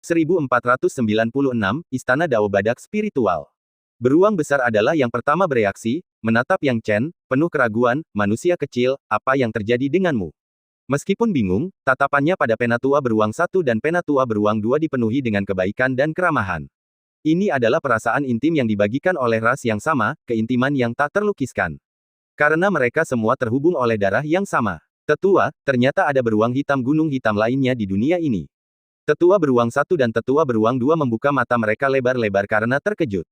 1496, Istana Dao Badak Spiritual. Beruang besar adalah yang pertama bereaksi, menatap Yang Chen, penuh keraguan, manusia kecil, apa yang terjadi denganmu? Meskipun bingung, tatapannya pada Penatua Beruang Satu dan Penatua Beruang Dua dipenuhi dengan kebaikan dan keramahan. Ini adalah perasaan intim yang dibagikan oleh ras yang sama, keintiman yang tak terlukiskan. Karena mereka semua terhubung oleh darah yang sama. Tetua, ternyata ada beruang hitam gunung hitam lainnya di dunia ini. Tetua Beruang Satu dan Tetua Beruang Dua membuka mata mereka lebar-lebar karena terkejut.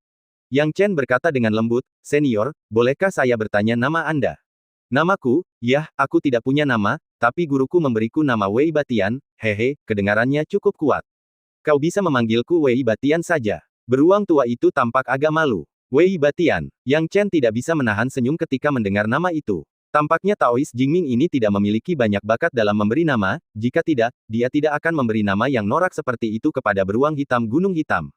Yang Chen berkata dengan lembut, "Senior, bolehkah saya bertanya nama Anda?" "Namaku? Yah, aku tidak punya nama, tapi guruku memberiku nama Wei Batian." "Hehe," kedengarannya cukup kuat. "Kau bisa memanggilku Wei Batian saja." Beruang tua itu tampak agak malu. Wei Batian. Yang Chen tidak bisa menahan senyum ketika mendengar nama itu. Tampaknya Taois Jingming ini tidak memiliki banyak bakat dalam memberi nama, jika tidak, dia tidak akan memberi nama yang norak seperti itu kepada beruang hitam gunung hitam.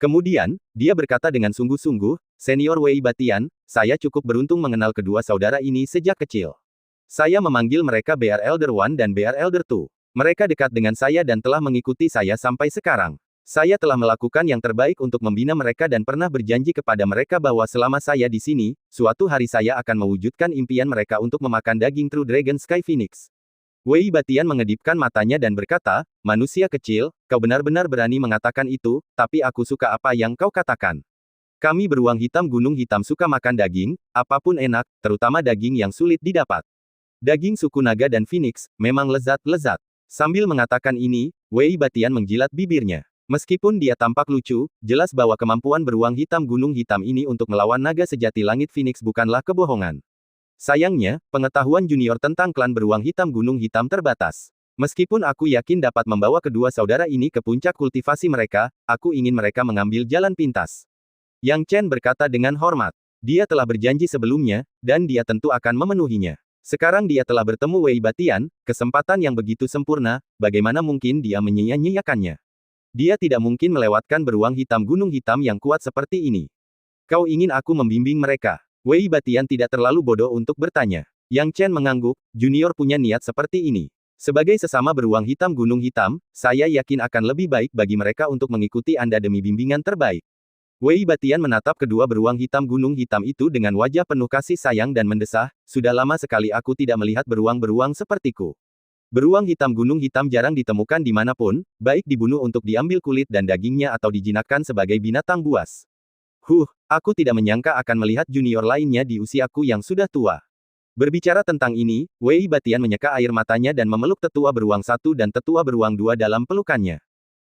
Kemudian, dia berkata dengan sungguh-sungguh, "Senior Wei Batian, saya cukup beruntung mengenal kedua saudara ini sejak kecil. Saya memanggil mereka BR Elder One dan BR Elder Two. Mereka dekat dengan saya dan telah mengikuti saya sampai sekarang. Saya telah melakukan yang terbaik untuk membina mereka dan pernah berjanji kepada mereka bahwa selama saya di sini, suatu hari saya akan mewujudkan impian mereka untuk memakan daging True Dragon Sky Phoenix." Wei Batian mengedipkan matanya dan berkata, "Manusia kecil, kau benar-benar berani mengatakan itu, tapi aku suka apa yang kau katakan. Kami beruang hitam gunung hitam suka makan daging, apapun enak, terutama daging yang sulit didapat. Daging suku naga dan phoenix, memang lezat-lezat." Sambil mengatakan ini, Wei Batian menjilat bibirnya. Meskipun dia tampak lucu, jelas bahwa kemampuan beruang hitam gunung hitam ini untuk melawan naga sejati langit Phoenix bukanlah kebohongan. Sayangnya, pengetahuan junior tentang klan beruang hitam gunung hitam terbatas. Meskipun aku yakin dapat membawa kedua saudara ini ke puncak kultivasi mereka, aku ingin mereka mengambil jalan pintas. Yang Chen berkata dengan hormat. Dia telah berjanji sebelumnya, dan dia tentu akan memenuhinya. Sekarang dia telah bertemu Wei Batian, kesempatan yang begitu sempurna, bagaimana mungkin dia menyia-nyiakannya? Dia tidak mungkin melewatkan beruang hitam gunung hitam yang kuat seperti ini. "Kau ingin aku membimbing mereka?" Wei Batian tidak terlalu bodoh untuk bertanya. Yang Chen mengangguk, junior punya niat seperti ini. Sebagai sesama beruang hitam gunung hitam, saya yakin akan lebih baik bagi mereka untuk mengikuti Anda demi bimbingan terbaik. Wei Batian menatap kedua beruang hitam gunung hitam itu dengan wajah penuh kasih sayang dan mendesah, "Sudah lama sekali aku tidak melihat beruang-beruang sepertiku. Beruang hitam gunung hitam jarang ditemukan dimanapun, baik dibunuh untuk diambil kulit dan dagingnya atau dijinakkan sebagai binatang buas. Aku tidak menyangka akan melihat junior lainnya di usiaku yang sudah tua." Berbicara tentang ini, Wei Batian menyeka air matanya dan memeluk Tetua Beruang Satu dan Tetua Beruang Dua dalam pelukannya.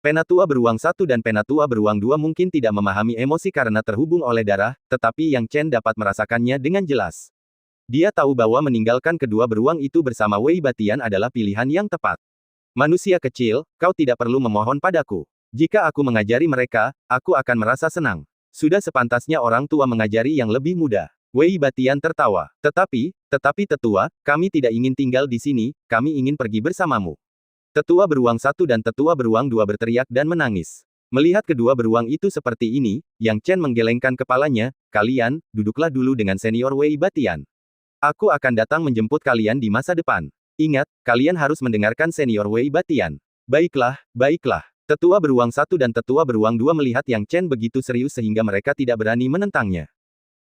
Penatua Beruang Satu dan Penatua Beruang Dua mungkin tidak memahami emosi karena terhubung oleh darah, tetapi Yang Chen dapat merasakannya dengan jelas. Dia tahu bahwa meninggalkan kedua beruang itu bersama Wei Batian adalah pilihan yang tepat. "Manusia kecil, kau tidak perlu memohon padaku. Jika aku mengajari mereka, aku akan merasa senang. Sudah sepantasnya orang tua mengajari yang lebih muda." Wei Batian tertawa. Tetapi Tetua, kami tidak ingin tinggal di sini, kami ingin pergi bersamamu." Tetua Beruang Satu dan Tetua Beruang Dua berteriak dan menangis. Melihat kedua beruang itu seperti ini, Yang Chen menggelengkan kepalanya, "Kalian, duduklah dulu dengan senior Wei Batian. Aku akan datang menjemput kalian di masa depan. Ingat, kalian harus mendengarkan senior Wei Batian." "Baiklah, baiklah." Tetua Beruang Satu dan Tetua Beruang Dua melihat Yang Chen begitu serius sehingga mereka tidak berani menentangnya.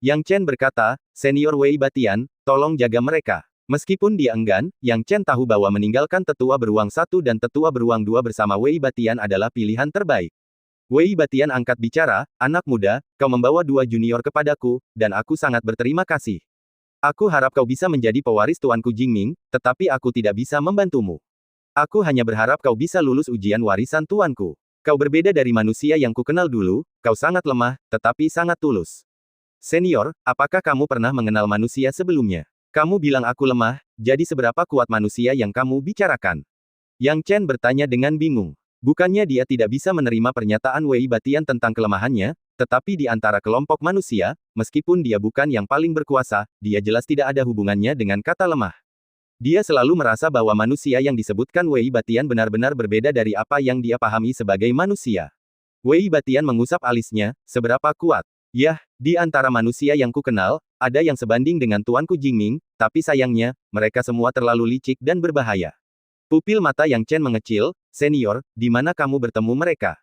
Yang Chen berkata, "Senior Wei Batian, tolong jaga mereka." Meskipun dia enggan, Yang Chen tahu bahwa meninggalkan Tetua Beruang Satu dan Tetua Beruang Dua bersama Wei Batian adalah pilihan terbaik. Wei Batian angkat bicara, "Anak muda, kau membawa dua junior kepadaku, dan aku sangat berterima kasih. Aku harap kau bisa menjadi pewaris Tuanku Jingming, tetapi aku tidak bisa membantumu. Aku hanya berharap kau bisa lulus ujian warisan Tuanku. Kau berbeda dari manusia yang kukenal dulu, kau sangat lemah, tetapi sangat tulus." "Senior, apakah kamu pernah mengenal manusia sebelumnya? Kamu bilang aku lemah, jadi seberapa kuat manusia yang kamu bicarakan?" Yang Chen bertanya dengan bingung. Bukannya dia tidak bisa menerima pernyataan Wei Batian tentang kelemahannya, tetapi di antara kelompok manusia, meskipun dia bukan yang paling berkuasa, dia jelas tidak ada hubungannya dengan kata lemah. Dia selalu merasa bahwa manusia yang disebutkan Wei Batian benar-benar berbeda dari apa yang dia pahami sebagai manusia. Wei Batian mengusap alisnya, "Seberapa kuat? Yah, di antara manusia yang kukenal, ada yang sebanding dengan Tuanku Jingming, tapi sayangnya, mereka semua terlalu licik dan berbahaya." Pupil mata Yang Chen mengecil, "Senior, di mana kamu bertemu mereka?"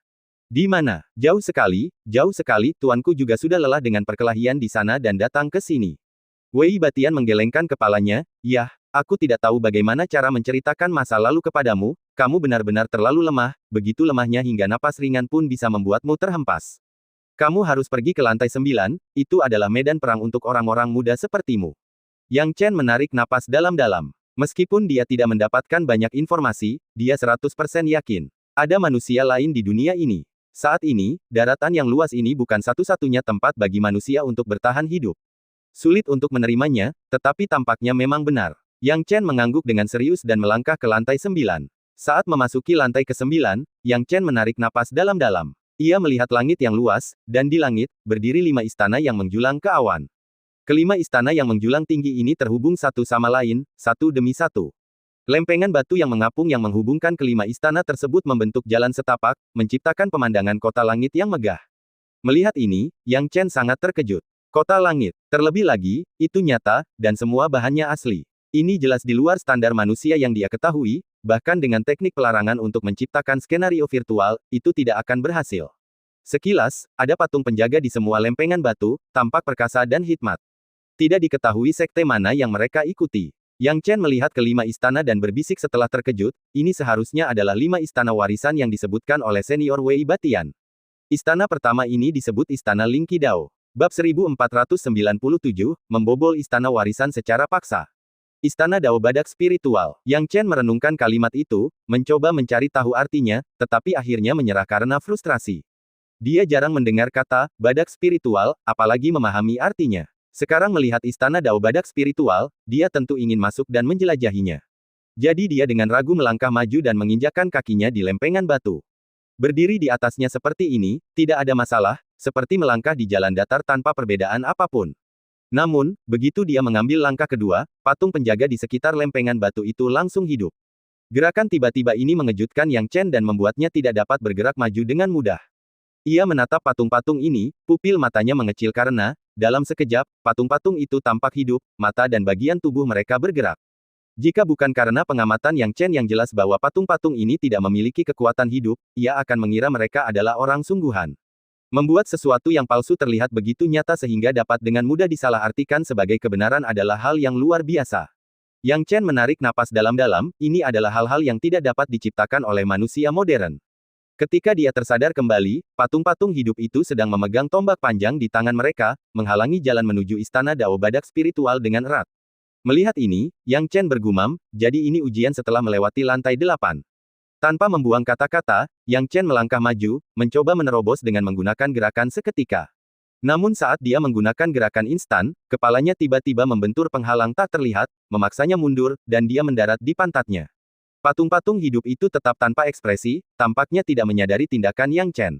Di mana? Jauh sekali, tuanku juga sudah lelah dengan perkelahian di sana dan datang ke sini. Wei Batian menggelengkan kepalanya, yah, aku tidak tahu bagaimana cara menceritakan masa lalu kepadamu, kamu benar-benar terlalu lemah, begitu lemahnya hingga napas ringan pun bisa membuatmu terhempas. Kamu harus pergi ke lantai 9, itu adalah medan perang untuk orang-orang muda sepertimu. Yang Chen menarik napas dalam-dalam. Meskipun dia tidak mendapatkan banyak informasi, dia 100% yakin. Ada manusia lain di dunia ini. Saat ini, daratan yang luas ini bukan satu-satunya tempat bagi manusia untuk bertahan hidup. Sulit untuk menerimanya, tetapi tampaknya memang benar. Yang Chen mengangguk dengan serius dan melangkah ke lantai 9. Saat memasuki lantai ke-9, Yang Chen menarik napas dalam-dalam. Ia melihat langit yang luas, dan di langit, berdiri 5 istana yang menjulang ke awan. Kelima istana yang menjulang tinggi ini terhubung satu sama lain, satu demi satu. Lempengan batu yang mengapung yang menghubungkan kelima istana tersebut membentuk jalan setapak, menciptakan pemandangan kota langit yang megah. Melihat ini, Yang Chen sangat terkejut. Kota langit, terlebih lagi, itu nyata, dan semua bahannya asli. Ini jelas di luar standar manusia yang dia ketahui, bahkan dengan teknik pelarangan untuk menciptakan skenario virtual, itu tidak akan berhasil. Sekilas, ada patung penjaga di semua lempengan batu, tampak perkasa dan hikmat. Tidak diketahui sekte mana yang mereka ikuti. Yang Chen melihat kelima istana dan berbisik setelah terkejut, ini seharusnya adalah 5 istana warisan yang disebutkan oleh senior Wei Batian. Istana pertama ini disebut Istana Ling Qidao. Bab 1497, membobol istana warisan secara paksa. Istana Dao Badak Spiritual. Yang Chen merenungkan kalimat itu, mencoba mencari tahu artinya, tetapi akhirnya menyerah karena frustrasi. Dia jarang mendengar kata, badak spiritual, apalagi memahami artinya. Sekarang melihat istana Dao Badak Spiritual, dia tentu ingin masuk dan menjelajahinya. Jadi dia dengan ragu melangkah maju dan menginjakkan kakinya di lempengan batu. Berdiri di atasnya seperti ini, tidak ada masalah, seperti melangkah di jalan datar tanpa perbedaan apapun. Namun, begitu dia mengambil langkah kedua, patung penjaga di sekitar lempengan batu itu langsung hidup. Gerakan tiba-tiba ini mengejutkan Yang Chen dan membuatnya tidak dapat bergerak maju dengan mudah. Ia menatap patung-patung ini, pupil matanya mengecil karena, dalam sekejap, patung-patung itu tampak hidup, mata dan bagian tubuh mereka bergerak. Jika bukan karena pengamatan Yang Chen yang jelas bahwa patung-patung ini tidak memiliki kekuatan hidup, ia akan mengira mereka adalah orang sungguhan. Membuat sesuatu yang palsu terlihat begitu nyata sehingga dapat dengan mudah disalahartikan sebagai kebenaran adalah hal yang luar biasa. Yang Chen menarik napas dalam-dalam, ini adalah hal-hal yang tidak dapat diciptakan oleh manusia modern. Ketika dia tersadar kembali, patung-patung hidup itu sedang memegang tombak panjang di tangan mereka, menghalangi jalan menuju istana Dao Badak Spiritual dengan erat. Melihat ini, Yang Chen bergumam, jadi ini ujian setelah melewati lantai 8. Tanpa membuang kata-kata, Yang Chen melangkah maju, mencoba menerobos dengan menggunakan gerakan seketika. Namun saat dia menggunakan gerakan instan, kepalanya tiba-tiba membentur penghalang tak terlihat, memaksanya mundur, dan dia mendarat di pantatnya. Patung-patung hidup itu tetap tanpa ekspresi, tampaknya tidak menyadari tindakan Yang Chen.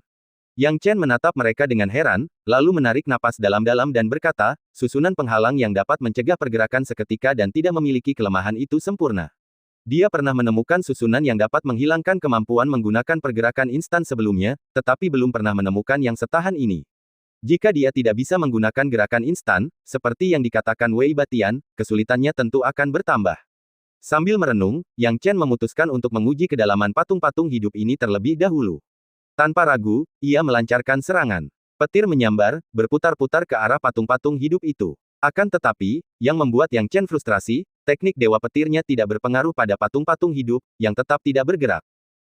Yang Chen menatap mereka dengan heran, lalu menarik napas dalam-dalam dan berkata, susunan penghalang yang dapat mencegah pergerakan seketika dan tidak memiliki kelemahan itu sempurna. Dia pernah menemukan susunan yang dapat menghilangkan kemampuan menggunakan pergerakan instan sebelumnya, tetapi belum pernah menemukan yang setahan ini. Jika dia tidak bisa menggunakan gerakan instan, seperti yang dikatakan Wei Batian, kesulitannya tentu akan bertambah. Sambil merenung, Yang Chen memutuskan untuk menguji kedalaman patung-patung hidup ini terlebih dahulu. Tanpa ragu, ia melancarkan serangan. Petir menyambar, berputar-putar ke arah patung-patung hidup itu. Akan tetapi, yang membuat Yang Chen frustrasi, teknik dewa petirnya tidak berpengaruh pada patung-patung hidup, yang tetap tidak bergerak.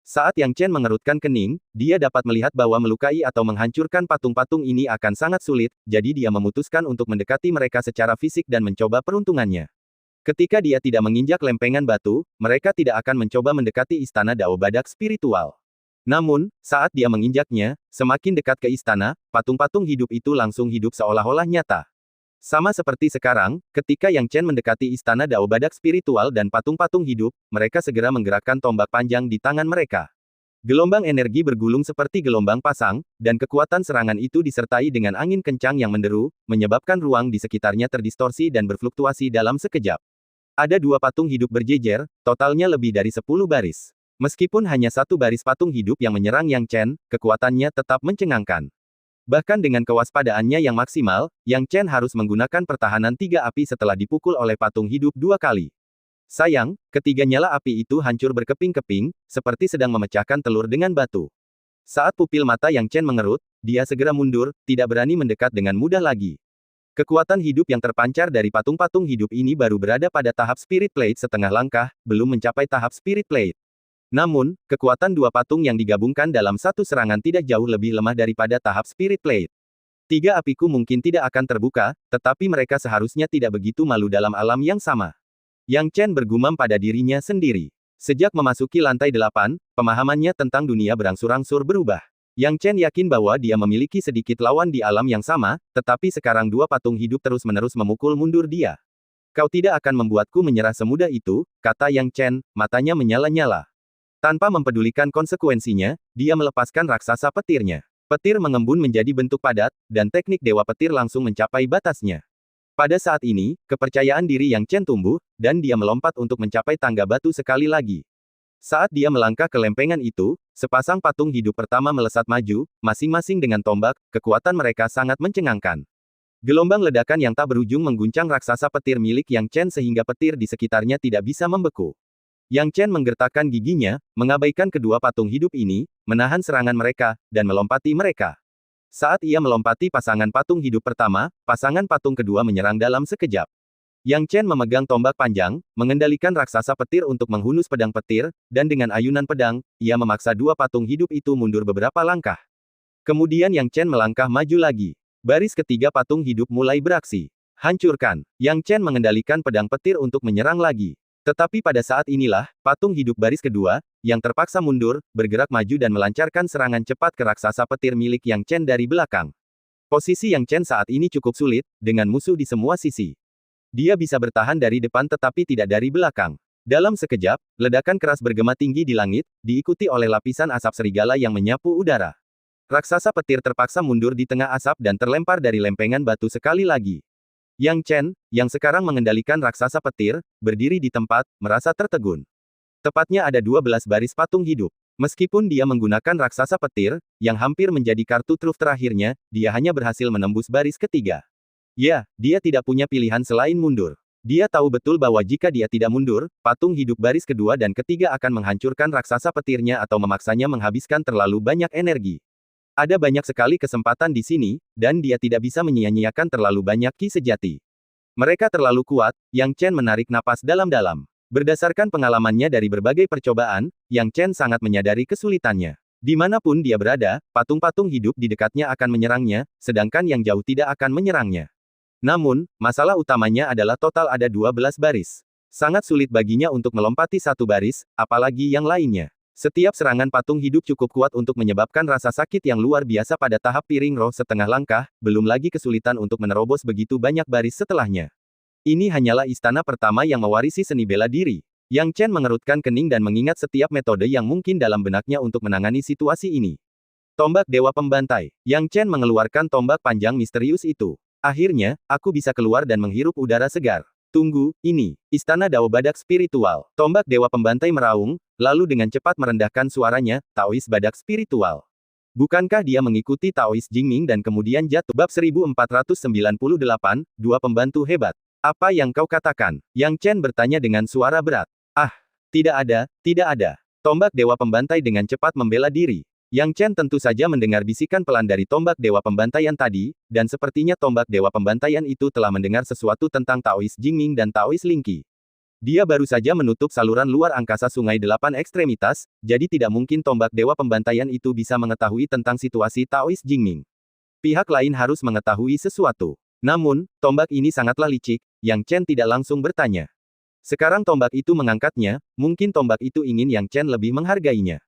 Saat Yang Chen mengerutkan kening, dia dapat melihat bahwa melukai atau menghancurkan patung-patung ini akan sangat sulit, jadi dia memutuskan untuk mendekati mereka secara fisik dan mencoba peruntungannya. Ketika dia tidak menginjak lempengan batu, mereka tidak akan mencoba mendekati istana Dao Badak Spiritual. Namun, saat dia menginjaknya, semakin dekat ke istana, patung-patung hidup itu langsung hidup seolah-olah nyata. Sama seperti sekarang, ketika Yang Chen mendekati istana Dao Badak Spiritual dan patung-patung hidup, mereka segera menggerakkan tombak panjang di tangan mereka. Gelombang energi bergulung seperti gelombang pasang, dan kekuatan serangan itu disertai dengan angin kencang yang menderu, menyebabkan ruang di sekitarnya terdistorsi dan berfluktuasi dalam sekejap. Ada 2 patung hidup berjejer, totalnya lebih dari 10 baris. Meskipun hanya 1 baris patung hidup yang menyerang Yang Chen, kekuatannya tetap mencengangkan. Bahkan dengan kewaspadaannya yang maksimal, Yang Chen harus menggunakan pertahanan 3 api setelah dipukul oleh patung hidup 2 kali. Sayang, ketiga nyala api itu hancur berkeping-keping, seperti sedang memecahkan telur dengan batu. Saat pupil mata Yang Chen mengerut, dia segera mundur, tidak berani mendekat dengan mudah lagi. Kekuatan hidup yang terpancar dari patung-patung hidup ini baru berada pada tahap Spirit Plate setengah langkah, belum mencapai tahap Spirit Plate. Namun, kekuatan dua patung yang digabungkan dalam satu serangan tidak jauh lebih lemah daripada tahap Spirit Plate. Tiga apiku mungkin tidak akan terbuka, tetapi mereka seharusnya tidak begitu malu dalam alam yang sama. Yang Chen bergumam pada dirinya sendiri. Sejak memasuki lantai 8, pemahamannya tentang dunia berangsur-angsur berubah. Yang Chen yakin bahwa dia memiliki sedikit lawan di alam yang sama, tetapi sekarang dua patung hidup terus-menerus memukul mundur dia. Kau tidak akan membuatku menyerah semudah itu, kata Yang Chen, matanya menyala-nyala. Tanpa mempedulikan konsekuensinya, dia melepaskan raksasa petirnya. Petir mengembun menjadi bentuk padat, dan teknik Dewa Petir langsung mencapai batasnya. Pada saat ini, kepercayaan diri Yang Chen tumbuh, dan dia melompat untuk mencapai tangga batu sekali lagi. Saat dia melangkah ke lempengan itu, sepasang patung hidup pertama melesat maju, masing-masing dengan tombak, kekuatan mereka sangat mencengangkan. Gelombang ledakan yang tak berujung mengguncang raksasa petir milik Yang Chen sehingga petir di sekitarnya tidak bisa membeku. Yang Chen menggertakkan giginya, mengabaikan kedua patung hidup ini, menahan serangan mereka, dan melompati mereka. Saat ia melompati pasangan patung hidup pertama, pasangan patung kedua menyerang dalam sekejap. Yang Chen memegang tombak panjang, mengendalikan raksasa petir untuk menghunus pedang petir, dan dengan ayunan pedang, ia memaksa dua patung hidup itu mundur beberapa langkah. Kemudian Yang Chen melangkah maju lagi. Baris ketiga patung hidup mulai beraksi. Hancurkan. Yang Chen mengendalikan pedang petir untuk menyerang lagi. Tetapi pada saat inilah, patung hidup baris kedua, yang terpaksa mundur, bergerak maju dan melancarkan serangan cepat ke raksasa petir milik Yang Chen dari belakang. Posisi Yang Chen saat ini cukup sulit, dengan musuh di semua sisi. Dia bisa bertahan dari depan tetapi tidak dari belakang. Dalam sekejap, ledakan keras bergema tinggi di langit, diikuti oleh lapisan asap serigala yang menyapu udara. Raksasa petir terpaksa mundur di tengah asap dan terlempar dari lempengan batu sekali lagi. Yang Chen, yang sekarang mengendalikan raksasa petir, berdiri di tempat, merasa tertegun. Tepatnya ada 12 baris patung hidup. Meskipun dia menggunakan raksasa petir, yang hampir menjadi kartu truf terakhirnya, dia hanya berhasil menembus baris ketiga. Ya, dia tidak punya pilihan selain mundur. Dia tahu betul bahwa jika dia tidak mundur, patung hidup baris kedua dan ketiga akan menghancurkan raksasa petirnya atau memaksanya menghabiskan terlalu banyak energi. Ada banyak sekali kesempatan di sini, dan dia tidak bisa menyia-nyiakan terlalu banyak ki sejati. Mereka terlalu kuat. Yang Chen menarik napas dalam-dalam. Berdasarkan pengalamannya dari berbagai percobaan, Yang Chen sangat menyadari kesulitannya. Dimanapun dia berada, patung-patung hidup di dekatnya akan menyerangnya, sedangkan yang jauh tidak akan menyerangnya. Namun, masalah utamanya adalah total ada 12 baris. Sangat sulit baginya untuk melompati satu baris, apalagi yang lainnya. Setiap serangan patung hidup cukup kuat untuk menyebabkan rasa sakit yang luar biasa pada tahap piring roh setengah langkah, belum lagi kesulitan untuk menerobos begitu banyak baris setelahnya. Ini hanyalah istana pertama yang mewarisi seni bela diri. Yang Chen mengerutkan kening dan mengingat setiap metode yang mungkin dalam benaknya untuk menangani situasi ini. Tombak Dewa Pembantai. Yang Chen mengeluarkan tombak panjang misterius itu. Akhirnya, aku bisa keluar dan menghirup udara segar. Tunggu, ini, Istana Dao Badak Spiritual. Tombak Dewa Pembantai meraung, lalu dengan cepat merendahkan suaranya, Taois Badak Spiritual. Bukankah dia mengikuti Taois Jingming dan kemudian jatuh? Bab 1498, dua pembantu hebat. Apa yang kau katakan? Yang Chen bertanya dengan suara berat. Ah, tidak ada, tidak ada. Tombak Dewa Pembantai dengan cepat membela diri. Yang Chen tentu saja mendengar bisikan pelan dari tombak Dewa Pembantaian tadi, dan sepertinya tombak Dewa Pembantaian itu telah mendengar sesuatu tentang Taois Jingming dan Taois Lingqi. Dia baru saja menutup saluran luar angkasa Sungai Delapan Ekstremitas, jadi tidak mungkin tombak Dewa Pembantaian itu bisa mengetahui tentang situasi Taois Jingming. Pihak lain harus mengetahui sesuatu. Namun, tombak ini sangatlah licik, Yang Chen tidak langsung bertanya. Sekarang tombak itu mengangkatnya, mungkin tombak itu ingin Yang Chen lebih menghargainya.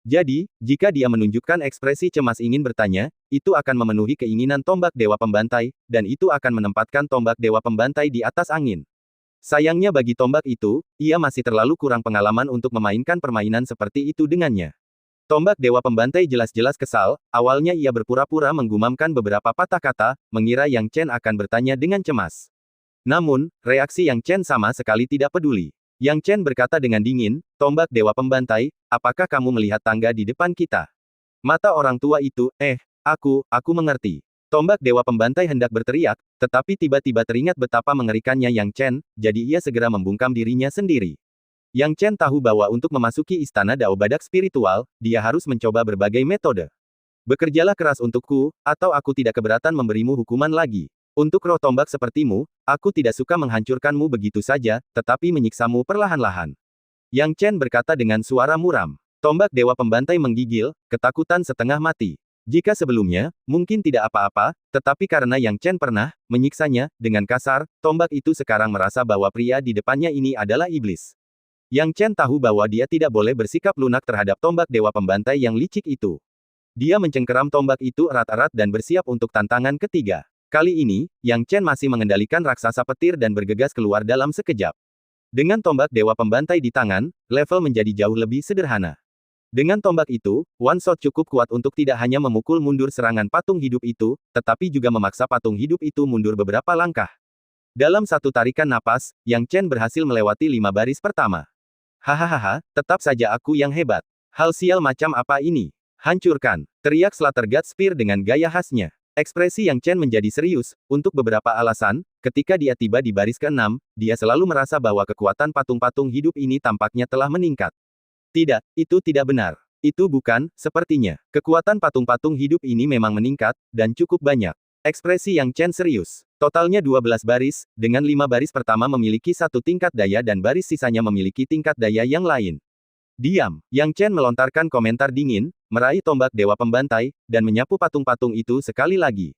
Jadi, jika dia menunjukkan ekspresi cemas ingin bertanya, itu akan memenuhi keinginan tombak Dewa Pembantai, dan itu akan menempatkan tombak Dewa Pembantai di atas angin. Sayangnya bagi tombak itu, ia masih terlalu kurang pengalaman untuk memainkan permainan seperti itu dengannya. Tombak Dewa Pembantai jelas-jelas kesal, awalnya ia berpura-pura menggumamkan beberapa patah kata, mengira Yang Chen akan bertanya dengan cemas. Namun, reaksi Yang Chen sama sekali tidak peduli. Yang Chen berkata dengan dingin, tombak Dewa Pembantai, apakah kamu melihat tangga di depan kita? Mata orang tua itu, aku mengerti. Tombak Dewa Pembantai hendak berteriak, tetapi tiba-tiba teringat betapa mengerikannya Yang Chen, jadi ia segera membungkam dirinya sendiri. Yang Chen tahu bahwa untuk memasuki istana Dao Badak Spiritual, dia harus mencoba berbagai metode. Bekerjalah keras untukku, atau aku tidak keberatan memberimu hukuman lagi. Untuk roh tombak sepertimu, aku tidak suka menghancurkanmu begitu saja, tetapi menyiksamu perlahan-lahan. Yang Chen berkata dengan suara muram. Tombak Dewa Pembantai menggigil, ketakutan setengah mati. Jika sebelumnya, mungkin tidak apa-apa, tetapi karena Yang Chen pernah menyiksanya dengan kasar, tombak itu sekarang merasa bahwa pria di depannya ini adalah iblis. Yang Chen tahu bahwa dia tidak boleh bersikap lunak terhadap tombak Dewa Pembantai yang licik itu. Dia mencengkeram tombak itu erat-erat dan bersiap untuk tantangan ketiga. Kali ini, Yang Chen masih mengendalikan raksasa petir dan bergegas keluar dalam sekejap. Dengan tombak Dewa Pembantai di tangan, level menjadi jauh lebih sederhana. Dengan tombak itu, One Shot cukup kuat untuk tidak hanya memukul mundur serangan patung hidup itu, tetapi juga memaksa patung hidup itu mundur beberapa langkah. Dalam satu tarikan napas, Yang Chen berhasil melewati 5 baris pertama. Hahaha, tetap saja aku yang hebat. Hal sial macam apa ini? Hancurkan! Teriak Slaughter God Spear dengan gaya khasnya. Ekspresi Yang Chen menjadi serius, untuk beberapa alasan, ketika dia tiba di baris ke-6, dia selalu merasa bahwa kekuatan patung-patung hidup ini tampaknya telah meningkat. Tidak, itu tidak benar. Itu bukan, sepertinya. Kekuatan patung-patung hidup ini memang meningkat, dan cukup banyak. Ekspresi Yang Chen serius. Totalnya 12 baris, dengan 5 baris pertama memiliki satu tingkat daya dan baris sisanya memiliki tingkat daya yang lain. Diam. Yang Chen melontarkan komentar dingin, meraih tombak Dewa Pembantai, dan menyapu patung-patung itu sekali lagi.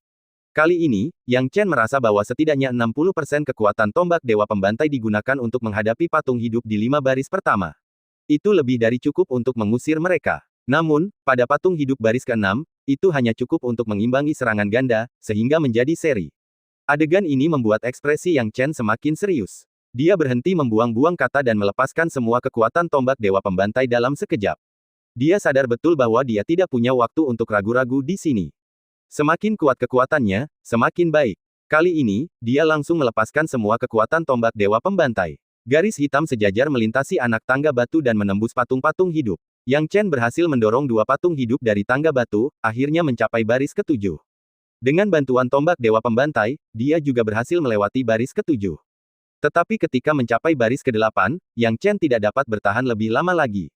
Kali ini, Yang Chen merasa bahwa setidaknya 60% kekuatan tombak Dewa Pembantai digunakan untuk menghadapi patung hidup di 5 baris pertama. Itu lebih dari cukup untuk mengusir mereka. Namun, pada patung hidup baris ke-6, itu hanya cukup untuk mengimbangi serangan ganda, sehingga menjadi seri. Adegan ini membuat ekspresi Yang Chen semakin serius. Dia berhenti membuang-buang kata dan melepaskan semua kekuatan tombak Dewa Pembantai dalam sekejap. Dia sadar betul bahwa dia tidak punya waktu untuk ragu-ragu di sini. Semakin kuat kekuatannya, semakin baik. Kali ini, dia langsung melepaskan semua kekuatan tombak Dewa Pembantai. Garis hitam sejajar melintasi anak tangga batu dan menembus patung-patung hidup. Yang Chen berhasil mendorong 2 patung hidup dari tangga batu, akhirnya mencapai baris ke-7. Dengan bantuan tombak Dewa Pembantai, dia juga berhasil melewati baris ke-7. Tetapi ketika mencapai baris ke-8, Yang Chen tidak dapat bertahan lebih lama lagi.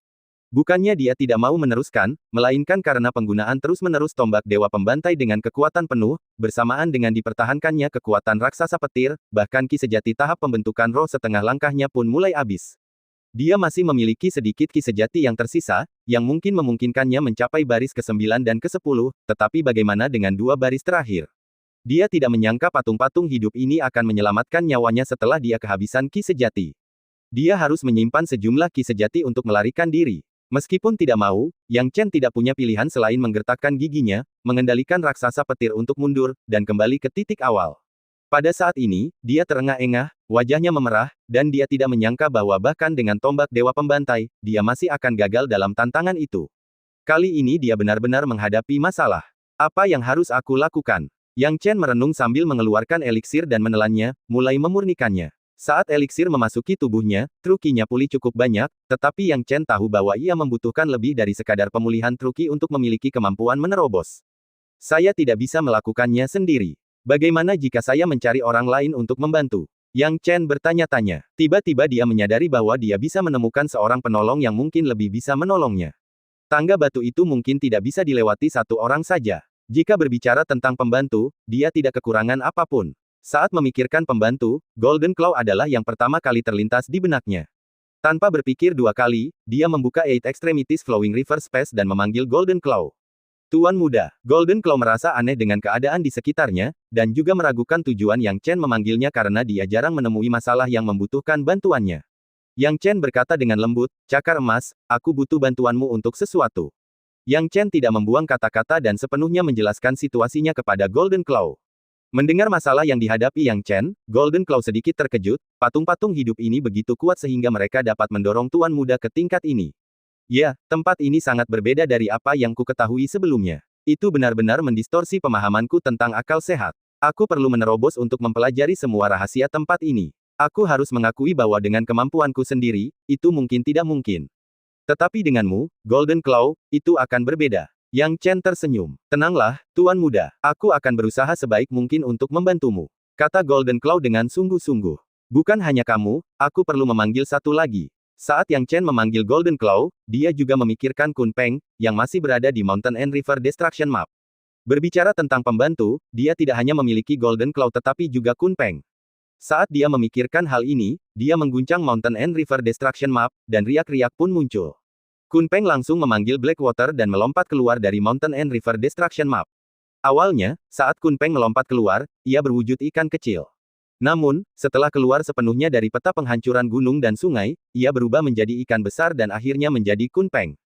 Bukannya dia tidak mau meneruskan, melainkan karena penggunaan terus-menerus tombak Dewa Pembantai dengan kekuatan penuh, bersamaan dengan dipertahankannya kekuatan raksasa petir, bahkan ki sejati tahap pembentukan roh setengah langkahnya pun mulai habis. Dia masih memiliki sedikit ki sejati yang tersisa, yang mungkin memungkinkannya mencapai baris ke-9 dan ke-10, tetapi bagaimana dengan 2 baris terakhir? Dia tidak menyangka patung-patung hidup ini akan menyelamatkan nyawanya setelah dia kehabisan ki sejati. Dia harus menyimpan sejumlah ki sejati untuk melarikan diri. Meskipun tidak mau, Yang Chen tidak punya pilihan selain menggertakkan giginya, mengendalikan raksasa petir untuk mundur, dan kembali ke titik awal. Pada saat ini, dia terengah-engah, wajahnya memerah, dan dia tidak menyangka bahwa bahkan dengan tombak Dewa Pembantai, dia masih akan gagal dalam tantangan itu. Kali ini dia benar-benar menghadapi masalah. Apa yang harus aku lakukan? Yang Chen merenung sambil mengeluarkan eliksir dan menelannya, mulai memurnikannya. Saat eliksir memasuki tubuhnya, trukinya pulih cukup banyak, tetapi Yang Chen tahu bahwa ia membutuhkan lebih dari sekadar pemulihan truki untuk memiliki kemampuan menerobos. Saya tidak bisa melakukannya sendiri. Bagaimana jika saya mencari orang lain untuk membantu? Yang Chen bertanya-tanya. Tiba-tiba dia menyadari bahwa dia bisa menemukan seorang penolong yang mungkin lebih bisa menolongnya. Tangga batu itu mungkin tidak bisa dilewati satu orang saja. Jika berbicara tentang pembantu, dia tidak kekurangan apapun. Saat memikirkan pembantu, Golden Claw adalah yang pertama kali terlintas di benaknya. Tanpa berpikir 2 kali, dia membuka Eight Extremities Flowing River Space dan memanggil Golden Claw. Tuan muda, Golden Claw merasa aneh dengan keadaan di sekitarnya, dan juga meragukan tujuan Yang Chen memanggilnya karena dia jarang menemui masalah yang membutuhkan bantuannya. Yang Chen berkata dengan lembut, "Cakar emas, aku butuh bantuanmu untuk sesuatu." Yang Chen tidak membuang kata-kata dan sepenuhnya menjelaskan situasinya kepada Golden Claw. Mendengar masalah yang dihadapi Yang Chen, Golden Claw sedikit terkejut, patung-patung hidup ini begitu kuat sehingga mereka dapat mendorong tuan muda ke tingkat ini. Ya, tempat ini sangat berbeda dari apa yang ku ketahui sebelumnya. Itu benar-benar mendistorsi pemahamanku tentang akal sehat. Aku perlu menerobos untuk mempelajari semua rahasia tempat ini. Aku harus mengakui bahwa dengan kemampuanku sendiri, itu mungkin tidak mungkin. Tetapi denganmu, Golden Claw, itu akan berbeda. Yang Chen tersenyum. Tenanglah, Tuan Muda. Aku akan berusaha sebaik mungkin untuk membantumu. Kata Golden Claw dengan sungguh-sungguh. Bukan hanya kamu, aku perlu memanggil satu lagi. Saat Yang Chen memanggil Golden Claw, dia juga memikirkan Kun Peng, yang masih berada di Mountain and River Destruction Map. Berbicara tentang pembantu, dia tidak hanya memiliki Golden Claw tetapi juga Kun Peng. Saat dia memikirkan hal ini, dia mengguncang Mountain and River Destruction Map, dan riak-riak pun muncul. Kun Peng langsung memanggil Blackwater dan melompat keluar dari Mountain and River Destruction Map. Awalnya, saat Kun Peng melompat keluar, ia berwujud ikan kecil. Namun, setelah keluar sepenuhnya dari peta penghancuran gunung dan sungai, ia berubah menjadi ikan besar dan akhirnya menjadi Kun Peng.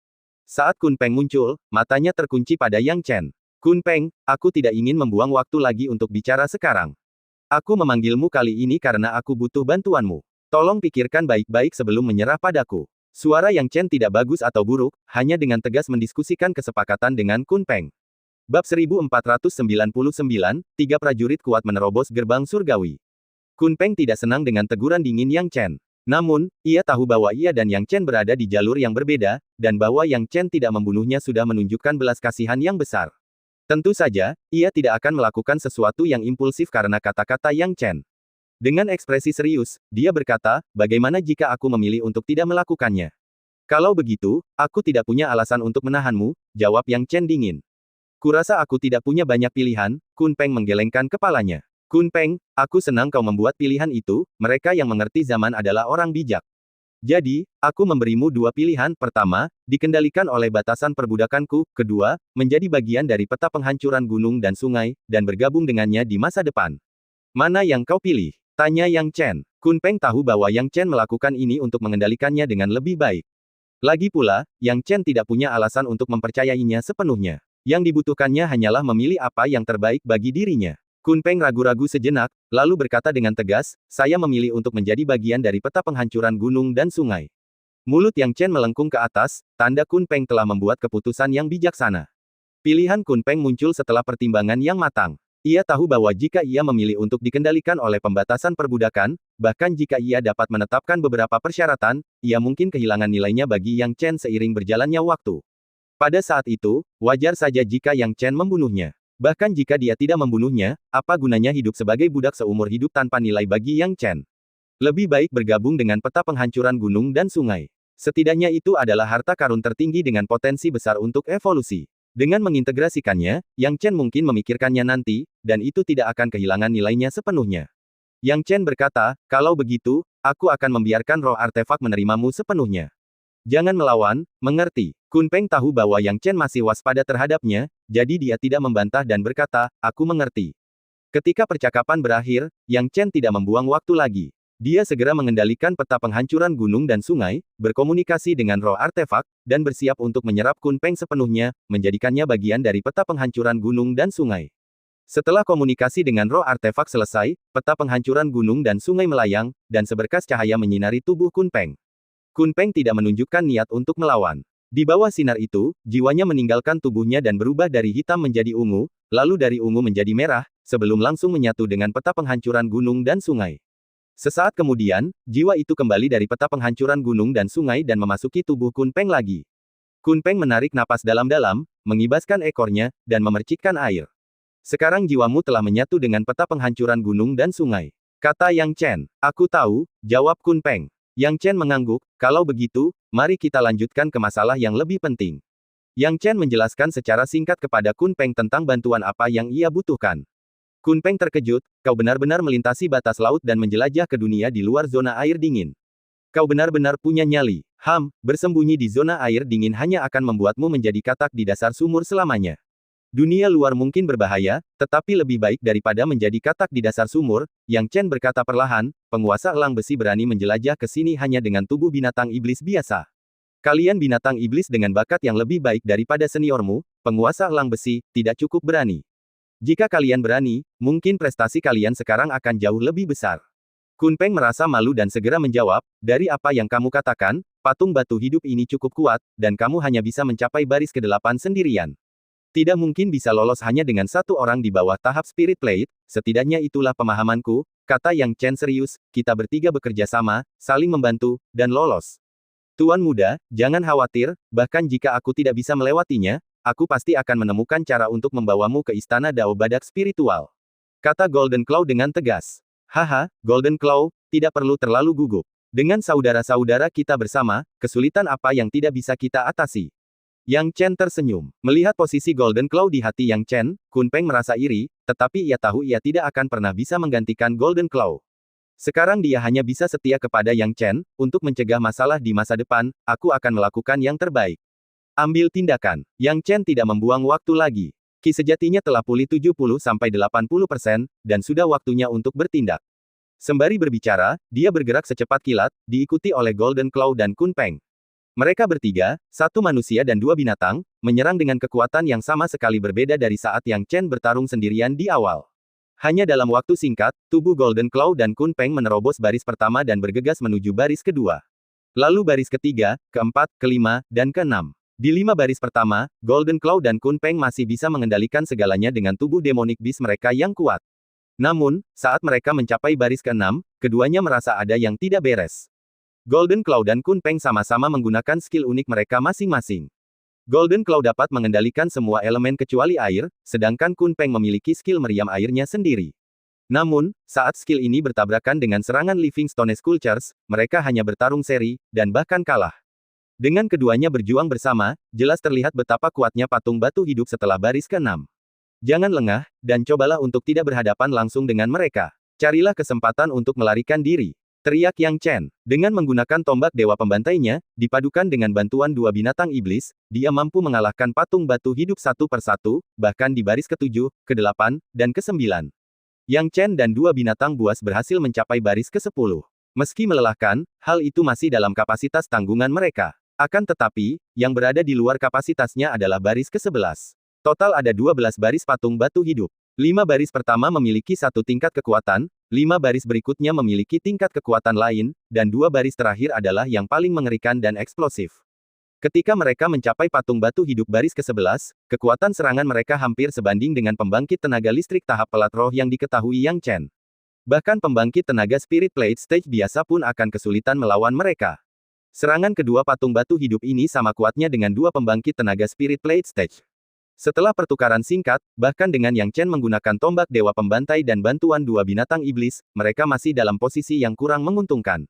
Saat Kun Peng muncul, matanya terkunci pada Yang Chen. Kun Peng, aku tidak ingin membuang waktu lagi untuk bicara sekarang. Aku memanggilmu kali ini karena aku butuh bantuanmu. Tolong pikirkan baik-baik sebelum menyerah padaku. Suara Yang Chen tidak bagus atau buruk, hanya dengan tegas mendiskusikan kesepakatan dengan Kun Peng. Bab 1499, 3 prajurit kuat menerobos gerbang surgawi. Kun Peng tidak senang dengan teguran dingin Yang Chen. Namun, ia tahu bahwa ia dan Yang Chen berada di jalur yang berbeda, dan bahwa Yang Chen tidak membunuhnya sudah menunjukkan belas kasihan yang besar. Tentu saja, ia tidak akan melakukan sesuatu yang impulsif karena kata-kata Yang Chen. Dengan ekspresi serius, dia berkata, bagaimana jika aku memilih untuk tidak melakukannya? Kalau begitu, aku tidak punya alasan untuk menahanmu, jawab Yang Chen dingin. Kurasa aku tidak punya banyak pilihan, Kun Peng menggelengkan kepalanya. Kun Peng, aku senang kau membuat pilihan itu, mereka yang mengerti zaman adalah orang bijak. Jadi, aku memberimu dua pilihan, pertama, dikendalikan oleh batasan perbudakanku, kedua, menjadi bagian dari peta penghancuran gunung dan sungai, dan bergabung dengannya di masa depan. Mana yang kau pilih? Tanya Yang Chen. Kun Peng tahu bahwa Yang Chen melakukan ini untuk mengendalikannya dengan lebih baik. Lagi pula, Yang Chen tidak punya alasan untuk mempercayainya sepenuhnya. Yang dibutuhkannya hanyalah memilih apa yang terbaik bagi dirinya. Kun Peng ragu-ragu sejenak, lalu berkata dengan tegas, saya memilih untuk menjadi bagian dari peta penghancuran gunung dan sungai. Mulut Yang Chen melengkung ke atas, tanda Kun Peng telah membuat keputusan yang bijaksana. Pilihan Kun Peng muncul setelah pertimbangan yang matang. Ia tahu bahwa jika ia memilih untuk dikendalikan oleh pembatasan perbudakan, bahkan jika ia dapat menetapkan beberapa persyaratan, ia mungkin kehilangan nilainya bagi Yang Chen seiring berjalannya waktu. Pada saat itu, wajar saja jika Yang Chen membunuhnya. Bahkan jika dia tidak membunuhnya, apa gunanya hidup sebagai budak seumur hidup tanpa nilai bagi Yang Chen? Lebih baik bergabung dengan peta penghancuran gunung dan sungai. Setidaknya itu adalah harta karun tertinggi dengan potensi besar untuk evolusi. Dengan mengintegrasikannya, Yang Chen mungkin memikirkannya nanti, dan itu tidak akan kehilangan nilainya sepenuhnya. Yang Chen berkata, kalau begitu, aku akan membiarkan roh artefak menerimamu sepenuhnya. Jangan melawan, mengerti? Kun Peng tahu bahwa Yang Chen masih waspada terhadapnya, jadi dia tidak membantah dan berkata, aku mengerti. Ketika percakapan berakhir, Yang Chen tidak membuang waktu lagi. Dia segera mengendalikan peta penghancuran gunung dan sungai, berkomunikasi dengan roh artefak, dan bersiap untuk menyerap Kun Peng sepenuhnya, menjadikannya bagian dari peta penghancuran gunung dan sungai. Setelah komunikasi dengan roh artefak selesai, peta penghancuran gunung dan sungai melayang, dan seberkas cahaya menyinari tubuh Kun Peng. Kun Peng tidak menunjukkan niat untuk melawan. Di bawah sinar itu, jiwanya meninggalkan tubuhnya dan berubah dari hitam menjadi ungu, lalu dari ungu menjadi merah, sebelum langsung menyatu dengan peta penghancuran gunung dan sungai. Sesaat kemudian, jiwa itu kembali dari peta penghancuran gunung dan sungai dan memasuki tubuh Kun Peng lagi. Kun Peng menarik napas dalam-dalam, mengibaskan ekornya, dan memercikkan air. Sekarang jiwamu telah menyatu dengan peta penghancuran gunung dan sungai. Kata Yang Chen. Aku tahu, jawab Kun Peng. Yang Chen mengangguk, kalau begitu, mari kita lanjutkan ke masalah yang lebih penting. Yang Chen menjelaskan secara singkat kepada Kun Peng tentang bantuan apa yang ia butuhkan. Kun Peng terkejut, kau benar-benar melintasi batas laut dan menjelajah ke dunia di luar zona air dingin. Kau benar-benar punya nyali. Bersembunyi di zona air dingin hanya akan membuatmu menjadi katak di dasar sumur selamanya. Dunia luar mungkin berbahaya, tetapi lebih baik daripada menjadi katak di dasar sumur, Yang Chen berkata perlahan, penguasa elang besi berani menjelajah ke sini hanya dengan tubuh binatang iblis biasa. Kalian binatang iblis dengan bakat yang lebih baik daripada seniormu, penguasa elang besi, tidak cukup berani. Jika kalian berani, mungkin prestasi kalian sekarang akan jauh lebih besar. Kun Peng merasa malu dan segera menjawab, dari apa yang kamu katakan, patung batu hidup ini cukup kuat, dan kamu hanya bisa mencapai baris ke-8 sendirian. Tidak mungkin bisa lolos hanya dengan satu orang di bawah tahap Spirit Plate, setidaknya itulah pemahamanku, kata Yang Chen serius, kita bertiga bekerja sama, saling membantu, dan lolos. Tuan muda, jangan khawatir, bahkan jika aku tidak bisa melewatinya, aku pasti akan menemukan cara untuk membawamu ke istana Dao Badak Spiritual. Kata Golden Claw dengan tegas. Haha, Golden Claw, tidak perlu terlalu gugup. Dengan saudara-saudara kita bersama, kesulitan apa yang tidak bisa kita atasi? Yang Chen tersenyum. Melihat posisi Golden Claw di hati Yang Chen, Kun Peng merasa iri, tetapi ia tahu ia tidak akan pernah bisa menggantikan Golden Claw. Sekarang dia hanya bisa setia kepada Yang Chen, untuk mencegah masalah di masa depan, aku akan melakukan yang terbaik. Ambil tindakan. Yang Chen tidak membuang waktu lagi. Ki sejatinya telah pulih 70–80%, dan sudah waktunya untuk bertindak. Sembari berbicara, dia bergerak secepat kilat, diikuti oleh Golden Claw dan Kun Peng. Mereka bertiga, satu manusia dan dua binatang, menyerang dengan kekuatan yang sama sekali berbeda dari saat Yang Chen bertarung sendirian di awal. Hanya dalam waktu singkat, tubuh Golden Claw dan Kun Peng menerobos baris pertama dan bergegas menuju baris kedua. Lalu baris ketiga, keempat, kelima, dan keenam. Di 5 baris pertama, Golden Claw dan Kun Peng masih bisa mengendalikan segalanya dengan tubuh demonic beast mereka yang kuat. Namun, saat mereka mencapai baris ke-6, keduanya merasa ada yang tidak beres. Golden Claw dan Kun Peng sama-sama menggunakan skill unik mereka masing-masing. Golden Claw dapat mengendalikan semua elemen kecuali air, sedangkan Kun Peng memiliki skill meriam airnya sendiri. Namun, saat skill ini bertabrakan dengan serangan Living Stone Sculptures, mereka hanya bertarung seri, dan bahkan kalah. Dengan keduanya berjuang bersama, jelas terlihat betapa kuatnya patung batu hidup setelah baris ke-6. Jangan lengah, dan cobalah untuk tidak berhadapan langsung dengan mereka. Carilah kesempatan untuk melarikan diri. Teriak Yang Chen. Dengan menggunakan tombak dewa pembantainya, dipadukan dengan bantuan dua binatang iblis, dia mampu mengalahkan patung batu hidup satu persatu, bahkan di baris ke-7, ke-8, dan ke-9. Yang Chen dan dua binatang buas berhasil mencapai baris ke-10. Meski melelahkan, hal itu masih dalam kapasitas tanggungan mereka. Akan tetapi, yang berada di luar kapasitasnya adalah baris ke-11. Total ada 12 baris patung batu hidup. 5 baris pertama memiliki satu tingkat kekuatan, 5 baris berikutnya memiliki tingkat kekuatan lain, dan 2 baris terakhir adalah yang paling mengerikan dan eksplosif. Ketika mereka mencapai patung batu hidup baris ke-11, kekuatan serangan mereka hampir sebanding dengan pembangkit tenaga listrik tahap pelat roh yang diketahui Yang Chen. Bahkan pembangkit tenaga Spirit Plate Stage biasa pun akan kesulitan melawan mereka. Serangan kedua patung batu hidup ini sama kuatnya dengan dua pembangkit tenaga Spirit Plate Stage. Setelah pertukaran singkat, bahkan dengan Yang Chen menggunakan tombak dewa pembantai dan bantuan dua binatang iblis, mereka masih dalam posisi yang kurang menguntungkan.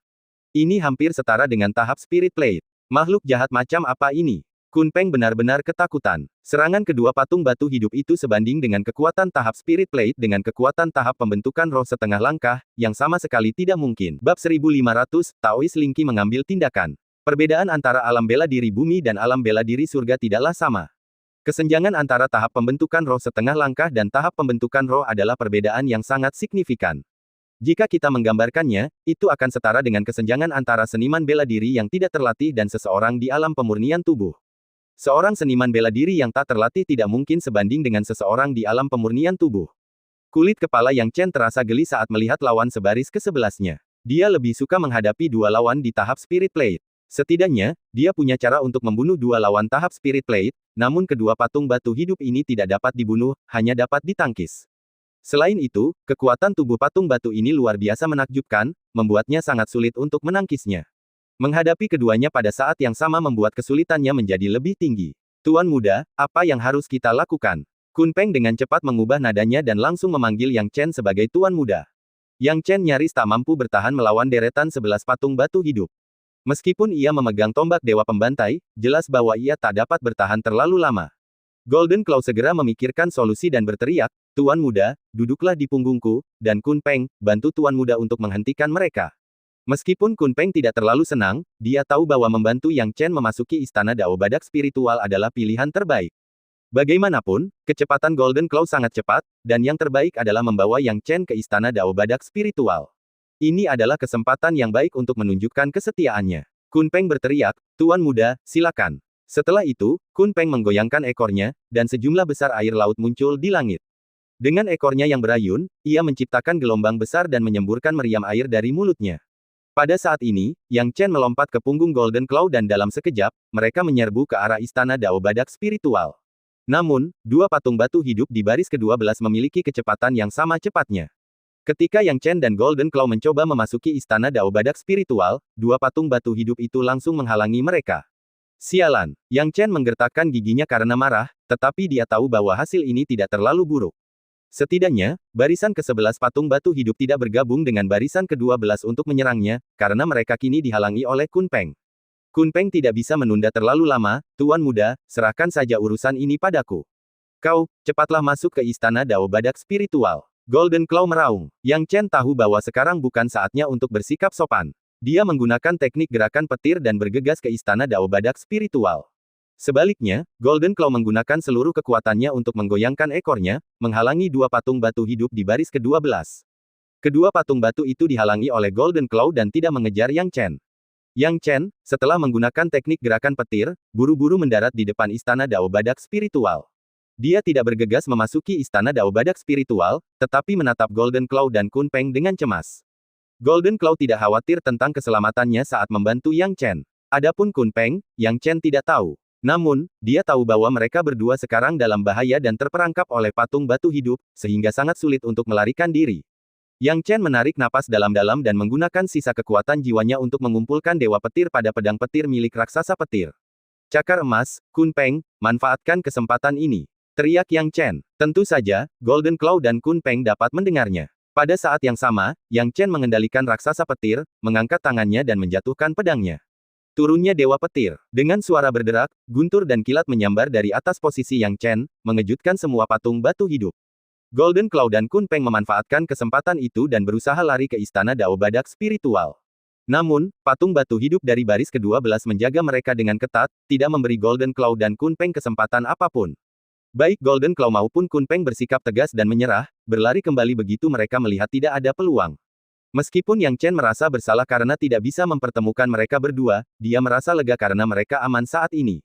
Ini hampir setara dengan tahap Spirit Plate. Makhluk jahat macam apa ini? Kun Peng benar-benar ketakutan. Serangan kedua patung batu hidup itu sebanding dengan kekuatan tahap Spirit Plate dengan kekuatan tahap pembentukan roh setengah langkah, yang sama sekali tidak mungkin. Bab 1500, Taois Linki mengambil tindakan. Perbedaan antara alam bela diri bumi dan alam bela diri surga tidaklah sama. Kesenjangan antara tahap pembentukan roh setengah langkah dan tahap pembentukan roh adalah perbedaan yang sangat signifikan. Jika kita menggambarkannya, itu akan setara dengan kesenjangan antara seniman bela diri yang tidak terlatih dan seseorang di alam pemurnian tubuh. Seorang seniman bela diri yang tak terlatih tidak mungkin sebanding dengan seseorang di alam pemurnian tubuh. Kulit kepala Yang Chen terasa geli saat melihat lawan sebaris ke-11-nya. Dia lebih suka menghadapi dua lawan di tahap Spirit Plate. Setidaknya, dia punya cara untuk membunuh dua lawan tahap Spirit Plate, namun kedua patung batu hidup ini tidak dapat dibunuh, hanya dapat ditangkis. Selain itu, kekuatan tubuh patung batu ini luar biasa menakjubkan, membuatnya sangat sulit untuk menangkisnya. Menghadapi keduanya pada saat yang sama membuat kesulitannya menjadi lebih tinggi. Tuan muda, apa yang harus kita lakukan? Kun Peng dengan cepat mengubah nadanya dan langsung memanggil Yang Chen sebagai tuan muda. Yang Chen nyaris tak mampu bertahan melawan deretan 11 patung batu hidup. Meskipun ia memegang tombak dewa pembantai, jelas bahwa ia tak dapat bertahan terlalu lama. Golden Claw segera memikirkan solusi dan berteriak, "Tuan muda, duduklah di punggungku," dan Kun Peng, bantu tuan muda untuk menghentikan mereka. Meskipun Kun Peng tidak terlalu senang, dia tahu bahwa membantu Yang Chen memasuki istana Dao Badak Spiritual adalah pilihan terbaik. Bagaimanapun, kecepatan Golden Claw sangat cepat, dan yang terbaik adalah membawa Yang Chen ke istana Dao Badak Spiritual. Ini adalah kesempatan yang baik untuk menunjukkan kesetiaannya. Kun Peng berteriak, "Tuan muda, silakan." Setelah itu, Kun Peng menggoyangkan ekornya, dan sejumlah besar air laut muncul di langit. Dengan ekornya yang berayun, ia menciptakan gelombang besar dan menyemburkan meriam air dari mulutnya. Pada saat ini, Yang Chen melompat ke punggung Golden Claw dan dalam sekejap, mereka menyerbu ke arah istana Dao Badak Spiritual. Namun, dua patung batu hidup di baris ke-12 memiliki kecepatan yang sama cepatnya. Ketika Yang Chen dan Golden Claw mencoba memasuki istana Dao Badak Spiritual, dua patung batu hidup itu langsung menghalangi mereka. Sialan, Yang Chen menggertakkan giginya karena marah, tetapi dia tahu bahwa hasil ini tidak terlalu buruk. Setidaknya, barisan ke-11 patung batu hidup tidak bergabung dengan barisan ke-12 untuk menyerangnya, karena mereka kini dihalangi oleh Kun Peng. Kun Peng tidak bisa menunda terlalu lama, Tuan Muda, serahkan saja urusan ini padaku. Kau, cepatlah masuk ke istana Dao Badak Spiritual. Golden Claw meraung. Yang Chen tahu bahwa sekarang bukan saatnya untuk bersikap sopan. Dia menggunakan teknik gerakan petir dan bergegas ke istana Dao Badak Spiritual. Sebaliknya, Golden Claw menggunakan seluruh kekuatannya untuk menggoyangkan ekornya, menghalangi dua patung batu hidup di baris ke-12. Kedua patung batu itu dihalangi oleh Golden Claw dan tidak mengejar Yang Chen. Yang Chen, setelah menggunakan teknik gerakan petir, buru-buru mendarat di depan istana Dao Badak Spiritual. Dia tidak bergegas memasuki istana Dao Badak Spiritual, tetapi menatap Golden Claw dan Kun Peng dengan cemas. Golden Claw tidak khawatir tentang keselamatannya saat membantu Yang Chen. Adapun Kun Peng, Yang Chen tidak tahu. Namun, dia tahu bahwa mereka berdua sekarang dalam bahaya dan terperangkap oleh patung batu hidup, sehingga sangat sulit untuk melarikan diri. Yang Chen menarik napas dalam-dalam dan menggunakan sisa kekuatan jiwanya untuk mengumpulkan dewa petir pada pedang petir milik raksasa petir. Cakar emas, Kun Peng, manfaatkan kesempatan ini. Teriak Yang Chen. Tentu saja, Golden Claw dan Kun Peng dapat mendengarnya. Pada saat yang sama, Yang Chen mengendalikan raksasa petir, mengangkat tangannya dan menjatuhkan pedangnya. Turunnya Dewa Petir. Dengan suara berderak, guntur dan kilat menyambar dari atas posisi Yang Chen, mengejutkan semua patung batu hidup. Golden Claw dan Kun Peng memanfaatkan kesempatan itu dan berusaha lari ke istana Dao Badak Spiritual. Namun, patung batu hidup dari baris ke-12 menjaga mereka dengan ketat, tidak memberi Golden Claw dan Kun Peng kesempatan apapun. Baik Golden Claw maupun Kun Peng bersikap tegas dan menyerah, berlari kembali begitu mereka melihat tidak ada peluang. Meskipun Yang Chen merasa bersalah karena tidak bisa mempertemukan mereka berdua, dia merasa lega karena mereka aman saat ini.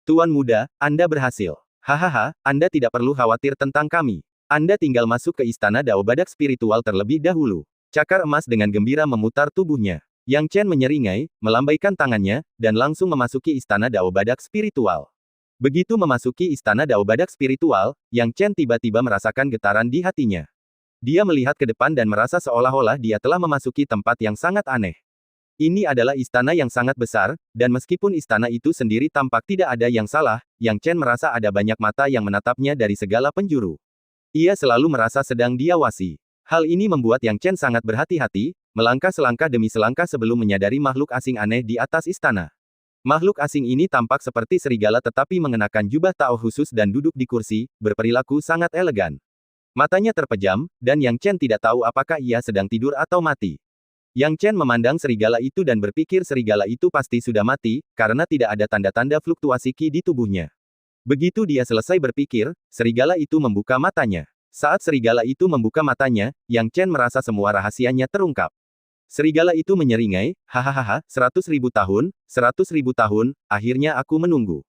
Tuan Muda, Anda berhasil. Hahaha, Anda tidak perlu khawatir tentang kami. Anda tinggal masuk ke istana Dao Badak Spiritual terlebih dahulu. Cakar emas dengan gembira memutar tubuhnya. Yang Chen menyeringai, melambaikan tangannya, dan langsung memasuki istana Dao Badak Spiritual. Begitu memasuki istana Dao Badak Spiritual, Yang Chen tiba-tiba merasakan getaran di hatinya. Dia melihat ke depan dan merasa seolah-olah dia telah memasuki tempat yang sangat aneh. Ini adalah istana yang sangat besar, dan meskipun istana itu sendiri tampak tidak ada yang salah, Yang Chen merasa ada banyak mata yang menatapnya dari segala penjuru. Ia selalu merasa sedang diawasi. Hal ini membuat Yang Chen sangat berhati-hati, melangkah selangkah demi selangkah sebelum menyadari makhluk asing aneh di atas istana. Makhluk asing ini tampak seperti serigala tetapi mengenakan jubah Tao khusus dan duduk di kursi, berperilaku sangat elegan. Matanya terpejam, dan Yang Chen tidak tahu apakah ia sedang tidur atau mati. Yang Chen memandang serigala itu dan berpikir serigala itu pasti sudah mati, karena tidak ada tanda-tanda fluktuasi Qi di tubuhnya. Begitu dia selesai berpikir, serigala itu membuka matanya. Saat serigala itu membuka matanya, Yang Chen merasa semua rahasianya terungkap. Serigala itu menyeringai, hahaha, 100.000 tahun, 100.000 tahun, akhirnya aku menunggu.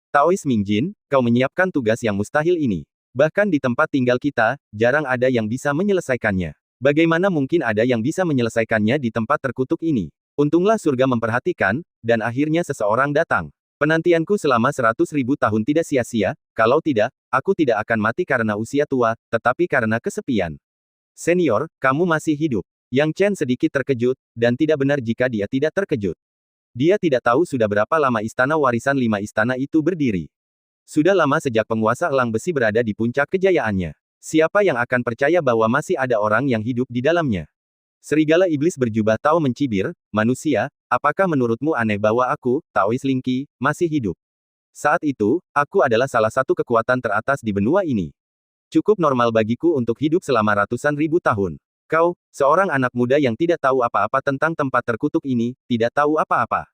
Taois Mingjin, kau menyiapkan tugas yang mustahil ini. Bahkan di tempat tinggal kita, jarang ada yang bisa menyelesaikannya. Bagaimana mungkin ada yang bisa menyelesaikannya di tempat terkutuk ini? Untunglah surga memperhatikan, dan akhirnya seseorang datang. Penantianku selama 100.000 tahun tidak sia-sia, kalau tidak, aku tidak akan mati karena usia tua, tetapi karena kesepian. Senior, kamu masih hidup. Yang Chen sedikit terkejut, dan tidak benar jika dia tidak terkejut. Dia tidak tahu sudah berapa lama istana warisan 5 istana itu berdiri. Sudah lama sejak penguasa elang besi berada di puncak kejayaannya. Siapa yang akan percaya bahwa masih ada orang yang hidup di dalamnya? Serigala iblis berjubah Tao mencibir, manusia, apakah menurutmu aneh bahwa aku, Taois Lingqi, masih hidup? Saat itu, aku adalah salah satu kekuatan teratas di benua ini. Cukup normal bagiku untuk hidup selama ratusan ribu tahun. Kau, seorang anak muda yang tidak tahu apa-apa tentang tempat terkutuk ini, tidak tahu apa-apa.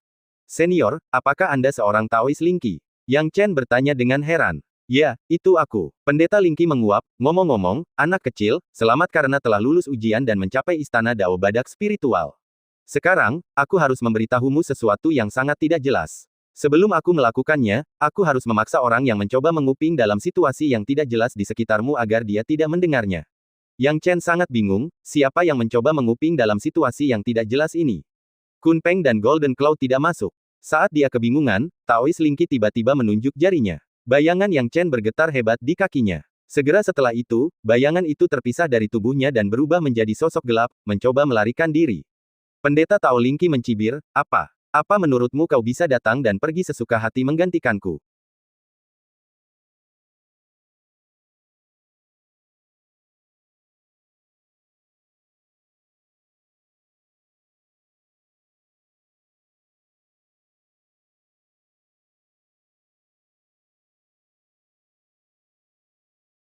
Senior, apakah Anda seorang Taois Lingqi? Yang Chen bertanya dengan heran. Ya, itu aku. Pendeta Lingqi menguap, ngomong-ngomong, anak kecil, selamat karena telah lulus ujian dan mencapai istana Dao Badak Spiritual. Sekarang, aku harus memberitahumu sesuatu yang sangat tidak jelas. Sebelum aku melakukannya, aku harus memaksa orang yang mencoba menguping dalam situasi yang tidak jelas di sekitarmu agar dia tidak mendengarnya. Yang Chen sangat bingung, siapa yang mencoba menguping dalam situasi yang tidak jelas ini? Kun Peng dan Golden Claw tidak masuk. Saat dia kebingungan, Taois Lingqi tiba-tiba menunjuk jarinya. Bayangan Yang Chen bergetar hebat di kakinya. Segera setelah itu, bayangan itu terpisah dari tubuhnya dan berubah menjadi sosok gelap, mencoba melarikan diri. Pendeta Tao Lingqi mencibir, apa menurutmu kau bisa datang dan pergi sesuka hati menggantikanku?